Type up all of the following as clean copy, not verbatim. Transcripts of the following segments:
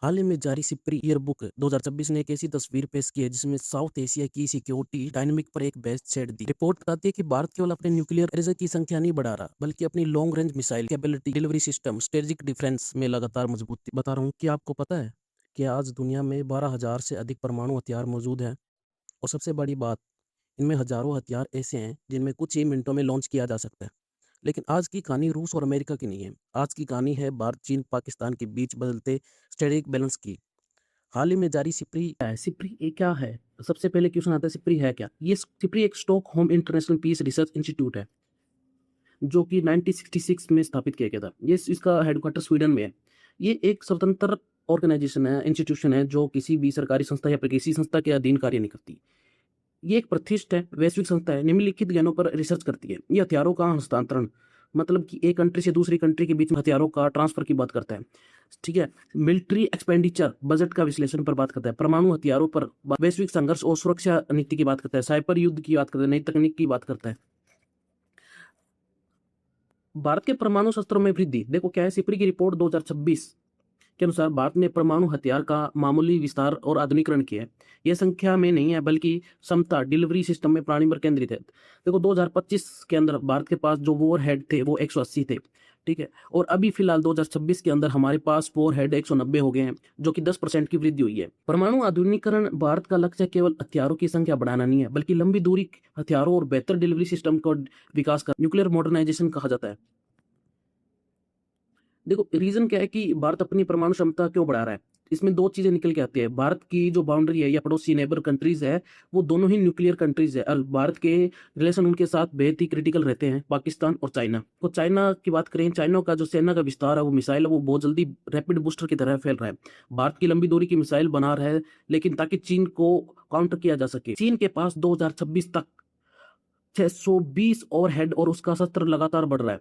हाल ही में जारी SIPRI yearbook 2026 ने एक ऐसी तस्वीर पेश की है जिसमें साउथ एशिया की सिक्योरिटी डायनामिक पर एक बहस छेड़ दी। रिपोर्ट बताती है कि भारत केवल अपने न्यूक्लियर एनर्जी की संख्या नहीं बढ़ा रहा, बल्कि अपनी long range missile capability, delivery system, strategic defence में लगातार मजबूती बता रहा हूँ। कि आपको पता है कि आज दुनिया में 12,000 से अधिक परमाणु हथियार मौजूद हैं, और सबसे बड़ी बात, इनमें हजारों हथियार ऐसे हैं जिनमें कुछ ही मिनटों में लॉन्च किया जा सकता है। लेकिन आज की कहानी रूस और अमेरिका की नहीं है। आज की कहानी है भारत, चीन, पाकिस्तान के बीच बदलते स्ट्रेटेजिक बैलेंस की। हाल ही में जारी सिप्री है। सिप्री ये क्या है? सबसे पहले क्वेश्चन आता है, सिप्री है क्या? ये सिप्री एक Stockholm International Peace Research Institute है, जो कि 1966 में स्थापित किया गया था। ये इसका हेडक्वार्टर स्वीडन में है। ये एक स्वतंत्र ऑर्गेनाइजेशन है, इंस्टीट्यूशन है, जो किसी भी सरकारी संस्था या फिर किसी संस्था के अधीन कार्य नहीं करती। ये एक प्रतिष्ठित है, वैश्विक संस्था है, निम्नलिखित ज्ञानों पर रिसर्च करती है। ये हथियारों का हस्तांतरण, मतलब कि एक कंट्री से दूसरी कंट्री के बीच में हथियारों का ट्रांसफर की बात करता है। ठीक है। मिलिट्री एक्सपेंडिचर, बजट का विश्लेषण पर बात करता है। परमाणु हथियारों पर वैश्विक संघर्ष और सुरक्षा नीति की बात करता है। साइबर युद्ध की बात करता है, नई तकनीक की बात करता है। भारत के परमाणु शस्त्रों में वृद्धि, देखो क्या है, सिप्री की रिपोर्ट 2026 के अनुसार भारत ने परमाणु हथियार का मामूली विस्तार और आधुनिकीकरण किया है। यह संख्या में नहीं है, बल्कि क्षमता, डिलीवरी सिस्टम में प्राणी पर केंद्रित है। देखो 2025 के अंदर भारत के पास जो वॉर हेड थे वो 180 थे। ठीक है। और अभी फिलहाल 2026 के अंदर हमारे पास वॉर हेड 190 हो गए हैं, जो कि 10% की वृद्धि हुई है। परमाणु आधुनिकीकरण भारत का लक्ष्य केवल हथियारों की संख्या बढ़ाना नहीं है, बल्कि लंबी दूरी हथियारों और बेहतर डिलीवरी सिस्टम का विकास का न्यूक्लियर मॉडर्नाइजेशन कहा जाता है। देखो रीजन क्या है कि भारत अपनी परमाणु क्षमता क्यों बढ़ा रहा है? इसमें दो चीजें निकल के आती है। भारत की जो बाउंड्री है या पड़ोसी नेबर कंट्रीज है, वो दोनों ही न्यूक्लियर कंट्रीज है, और भारत के रिलेशन उनके साथ बेहद ही क्रिटिकल रहते हैं, पाकिस्तान और चाइना। तो चाइना की बात करें, चाइना का जो सेना का विस्तार है, वो मिसाइल है, वो बहुत जल्दी रैपिड बूस्टर की तरह फैल रहा है। भारत की लंबी दूरी की मिसाइल बना रहा है, लेकिन ताकि चीन को काउंटर किया जा सके। चीन के पास 2026 तक 620 और हेड और उसका शस्त्र लगातार बढ़ रहा है।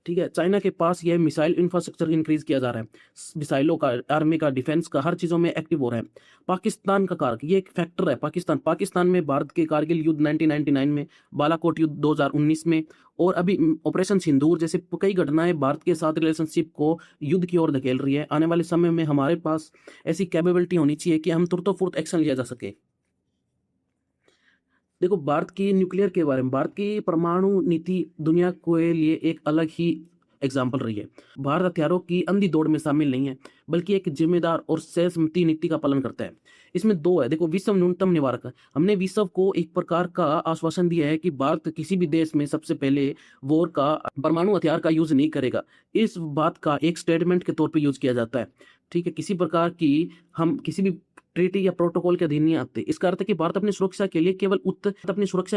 ठीक है। चाइना के पास यह मिसाइल इंफ्रास्ट्रक्चर इंक्रीज किया जा रहा है, मिसाइलों का, आर्मी का, डिफेंस का, हर चीजों में एक्टिव हो रहा है। पाकिस्तान का कारक, ये एक फैक्टर है। पाकिस्तान में भारत के कारगिल युद्ध 1999 में, बालाकोट युद्ध 2019 में, और अभी ऑपरेशन सिंदूर जैसे कई घटनाएं भारत के साथ रिलेशनशिप को युद्ध की ओर धकेल रही है। आने वाले समय में हमारे पास ऐसी कैपेबिलिटी होनी चाहिए कि हम तुरंत एक्शन लिया जा सके। देखो भारत की न्यूक्लियर के बारे में, भारत की परमाणु नीति दुनिया के लिए एक अलग ही एग्जाम्पल रही है। भारत हथियारों की अंधी दौड़ में शामिल नहीं है, बल्कि एक जिम्मेदार और सहमति नीति का पालन करता है। इसमें दो है, देखो विश्व न्यूनतम निवारक। हमने विश्व को एक प्रकार का आश्वासन दिया है कि भारत किसी भी देश में सबसे पहले वॉर का, परमाणु हथियार का यूज नहीं करेगा। इस बात का एक स्टेटमेंट के तौर पर यूज किया जाता है। ठीक है। किसी प्रकार की, हम किसी भी ट्रीटी या प्रोटोकॉल के अधीन नहीं आते। इसका अर्थ है कि भारत अपनी सुरक्षा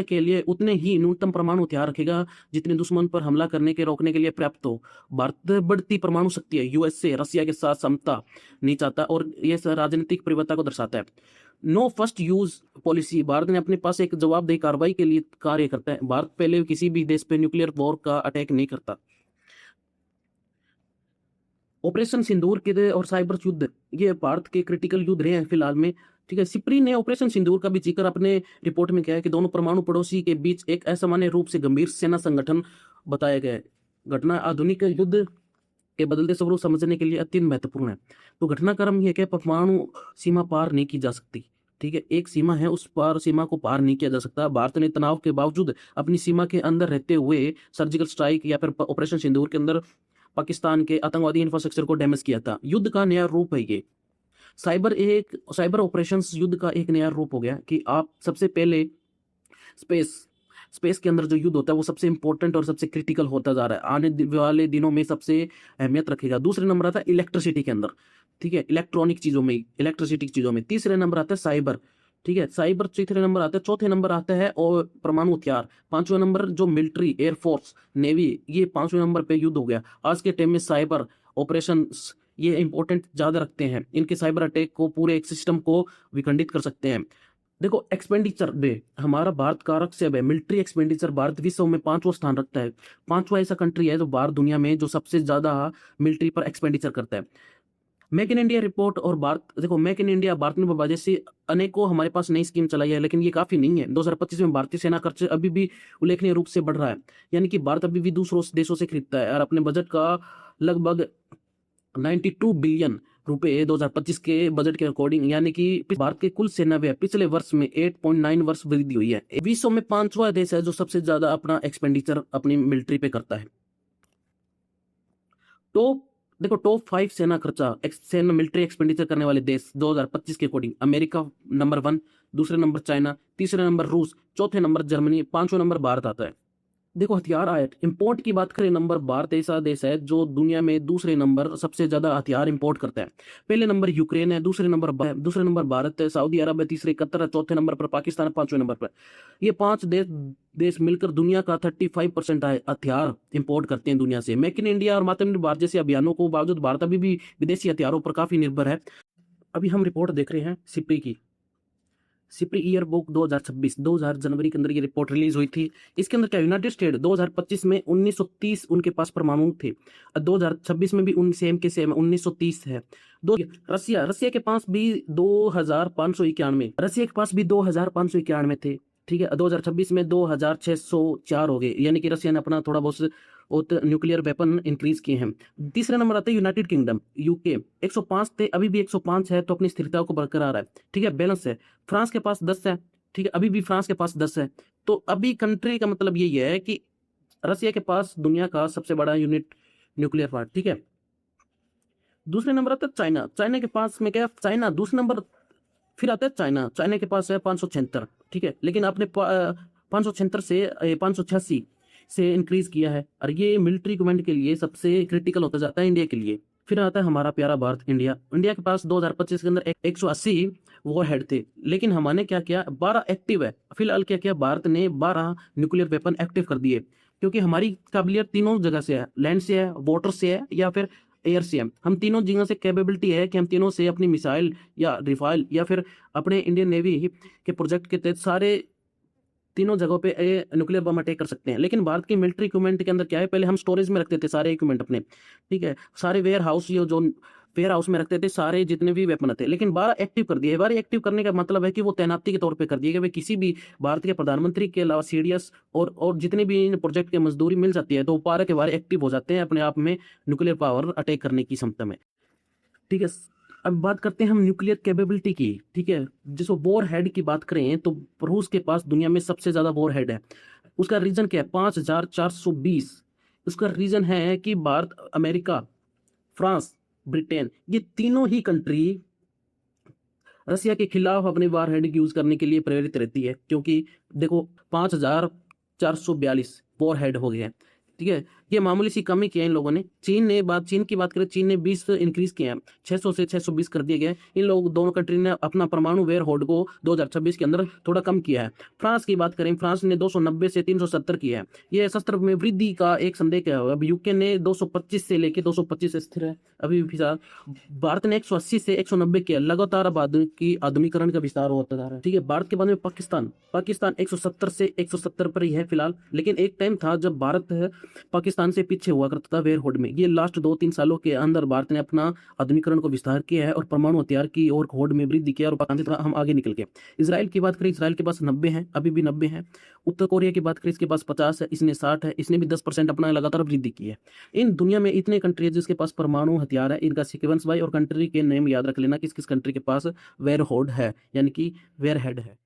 के लिए उतने ही न्यूनतम परमाणु हथियार रखेगा जितने दुश्मन पर हमला करने के रोकने के लिए पर्याप्त हो। भारत बढ़ती परमाणु शक्ति है, यूएसए रसिया के साथ समता नहीं चाहता, और यह राजनीतिक परिपक्वता को दर्शाता है। No first use policy, Bharat ने अपने पास एक जवाबदेही कार्रवाई के लिए कार्य करता है। भारत पहले किसी भी देश पे न्यूक्लियर वॉर का अटैक नहीं करता। ऑपरेशन सिंदूर के और साइबर युद्ध, ये भारत के क्रिटिकल युद्ध रहे हैं फिलहाल में। ठीक है। सिप्री ने ऑपरेशन सिंदूर का भी जिक्र अपने रिपोर्ट में किया है कि दोनों परमाणु पड़ोसी के बीच एक असामान्य रूप से गंभीर सेना संगठन बताया गया है। घटना आधुनिक युद्ध के बदलते स्वरूप समझने के लिए अत्यंत महत्वपूर्ण है। तो घटनाक्रम यह कि परमाणु सीमा पार नहीं की जा सकती। ठीक है। एक सीमा है, उस पार सीमा को पार नहीं किया जा सकता। भारत ने तनाव के बावजूद अपनी सीमा के अंदर रहते हुए सर्जिकल स्ट्राइक या फिर ऑपरेशन सिंदूर के अंदर पाकिस्तान के आतंकवादी इंफ्रास्ट्रक्चर को डैमेज किया था। युद्ध का नया रूप है ये। साइबर ऑपरेशंस युद्ध का एक नया रूप हो गया कि आप सबसे पहले स्पेस स्पेस के अंदर जो युद्ध होता है वो सबसे इंपॉर्टेंट और सबसे क्रिटिकल होता जा रहा है। आने वाले दिनों में सबसे अहमियत रखेगा। दूसरे नंबर आता है इलेक्ट्रिसिटी के अंदर। ठीक है। इलेक्ट्रॉनिक चीजों में, इलेक्ट्रिसिटी चीजों में। तीसरे नंबर आता है साइबर। ठीक है। साइबर तीसरे नंबर आता है। चौथे नंबर आता है और परमाणु हथियार। पांचवें नंबर जो मिलिट्री, एयरफोर्स, नेवी, ये पांचवें नंबर पे युद्ध हो गया। आज के टाइम में साइबर ऑपरेशन ये इंपॉर्टेंट ज्यादा रखते हैं। इनके साइबर अटैक को, पूरे एक सिस्टम को विखंडित कर सकते हैं। देखो एक्सपेंडिचर में हमारा भारत का रक्षक है। मिलिट्री एक्सपेंडिचर भारत विश्व में पांचवा स्थान रखता है। पांचवा ऐसा कंट्री है जो भारत दुनिया में जो सबसे ज्यादा मिलिट्री पर एक्सपेंडिचर करता है। मेक इन इंडिया रिपोर्ट और भारत, देखो मेक इन इंडिया, भारत में जैसे अनेकों हमारे पास नई स्कीम चलाई है, लेकिन ये काफी नहीं है। 2025 में भारतीय सेना खर्च अभी भी उल्लेखनीय रूप से बढ़ रहा है। यानी कि भारत अभी भी दूसरों देशों से खरीदता है और अपने बजट का लगभग 92 बिलियन रुपए 2025 के बजट के अकॉर्डिंग, यानी कि भारत के कुल सेना व्यय पिछले वर्ष में 8.9 वर्ष वृद्धि हुई है। विश्व में 5वां देश है जो सबसे ज्यादा अपना एक्सपेंडिचर अपनी मिलिट्री पे करता है। टॉप देखो, टॉप 5 सेना खर्चा सेना मिलिट्री एक्सपेंडिचर करने वाले देश 2025 के अकॉर्डिंग, अमेरिका नंबर 1, दूसरे नंबर चाइना, तीसरे नंबर रूस, चौथे नंबर जर्मनी, 5वां नंबर भारत आता है। देखो, हथियार आयात इंपोर्ट की बात करें, नंबर भारत ऐसा देश है जो दुनिया में दूसरे नंबर सबसे ज्यादा हथियार इंपोर्ट करता है। पहले नंबर यूक्रेन है, दूसरे नंबर भारत है, सऊदी अरब है, तीसरे कतर है, चौथे नंबर पर पाकिस्तान है, 5वें नंबर पर। ये 5 देश मिलकर दुनिया का 35% हथियार इंपोर्ट करते हैं दुनिया से। मेक इन इंडिया और आत्मनिर्भर भारत जैसे अभियानों को बावजूद भारत अभी भी विदेशी हथियारों पर काफी निर्भर है। अभी हम रिपोर्ट देख रहे हैं सिप्री की, सिप्री ईयर बुक 2026, 2000 जनवरी के अंदर ये रिपोर्ट रिलीज हुई थी। इसके अंदर क्या, यूनाइटेड स्टेट 2025 में 1930 उनके पास परमाणु थे, 2026 में भी उन सेम के सेम 1930 है। रसिया के पास भी 2591, रसिया के पास भी 2591 थे, ठीक है। 2026 में 2604 हो गए, यानी कि रसिया ने अपना थोड़ा बहुत न्यूक्लियर वेपन इंक्रीज किए हैं। तीसरे नंबर आता है यूनाइटेड किंगडम, यूके, 105 थे, अभी भी 105 है, तो अपनी स्थिरता को बरकरार है, ठीक है, बैलेंस है। फ्रांस के पास 10 है, ठीक है, अभी भी फ्रांस के पास 10 है। तो अभी कंट्री का मतलब यही है कि रसिया के पास दुनिया का सबसे बड़ा यूनिट न्यूक्लियर पार्ट, ठीक है। दूसरे नंबर आता है चाइना, चाइना के पास में क्या, चाइना दूसरे नंबर, फिर आता है चाइना के पास है 576, ठीक है, लेकिन आपने 576 से 586 से इंक्रीज किया है, और ये मिलिट्री इक्विपमेंट के लिए सबसे क्रिटिकल होता जाता है इंडिया के लिए। फिर आता है हमारा प्यारा भारत, इंडिया के पास 2025 के अंदर 180 वॉर हेड थे, लेकिन हमने क्या किया, 12 एक्टिव है फिलहाल। क्या किया, भारत ने 12 न्यूक्लियर वेपन एक्टिव कर दिए, क्योंकि हमारी काबिलियत तीनों जगह से है, लैंड से है, वाटर से है, या फिर एयर से है। हम तीनों जगह से कैपेबिलिटी है कि हम तीनों से अपनी मिसाइल या रिफाइल या फिर अपने इंडियन नेवी के प्रोजेक्ट के तहत सारे तीनों जगहों पे न्यूक्लियर बम अटैक कर सकते हैं। लेकिन भारत की मिलिट्री इक्विपमेंट के अंदर क्या है, पहले हम स्टोरेज में रखते थे सारे इक्विपमेंट अपने, ठीक है, सारे वेयर हाउस, ये जो वेयर हाउस में रखते थे सारे जितने भी वेपन थे, लेकिन 12 एक्टिव कर दिए। 12 एक्टिव करने का मतलब है कि वो तैनाती के तौर पे कर दिए गए, किसी भी भारत के प्रधानमंत्री के अलावा सीडीएस और जितने भी इन प्रोजेक्ट के मजदूरी मिल जाती है, तो 12 के 12 एक्टिव हो जाते हैं अपने आप में न्यूक्लियर पावर अटैक करने की क्षमता में, ठीक है। अब बात करते हैं हम न्यूक्लियर कैपेबिलिटी की, ठीक है। जिसको वॉर हेड की बात करें तो रूस के पास दुनिया में सबसे ज्यादा वॉर हेड है। उसका रीजन क्या है, 5420। उसका रीजन है कि भारत, अमेरिका, फ्रांस, ब्रिटेन, ये तीनों ही कंट्री रसिया के खिलाफ अपने वॉर हेड यूज करने के लिए प्रेरित रहती है, क्योंकि देखो 5442 वॉर हेड हो गए हैं, ठीक है। ये मामूली सी कमी की है इन लोगों ने। चीन की बात करें, चीन ने 20 इंक्रीज किए हैं, 600 से 620 कर दिए गए। इन लोग दोनों कंट्री ने अपना परमाणु वेयर होल्ड को 2026 के अंदर थोड़ा कम किया है। फ्रांस की बात करें, फ्रांस ने 290 से 370 किया है। यह शस्त्र में वृद्धि का एक संदेश है। अब यूके ने 225 से लेके 225 स्थिर है अभी फिलहाल। भारत ने 180 से 190 किया, लगातार अब की आधुनिकरण का विस्तार होता जा रहा है, ठीक है। भारत के बाद में पाकिस्तान 170 से 170 पर ही है फिलहाल, लेकिन एक टाइम था जब भारत पाकिस्तान से पीछे हुआ करता था वेयर होल्ड में। ये लास्ट 2-3 सालों के अंदर भारत ने अपना आधुनिकरण को विस्तार किया है और परमाणु हथियार की और होल्ड में वृद्धि किया, और पाकिस्तान से हम आगे निकल गए। इसराइल की बात करें, इसराइल के पास 90 है, अभी भी 90 है। उत्तर कोरिया की बात करें, इसके पास 50 है, इसने 60 है, इसने भी 10% अपना लगातार वृद्धि की है। इन दुनिया में इतने कंट्री है जिसके पास परमाणु हथियार है, इनका सीक्वेंस बाय और कंट्री के नेम याद रख लेना, किस किस कंट्री के पास वेयर होल्ड है, यानी कि वेयर हेड है।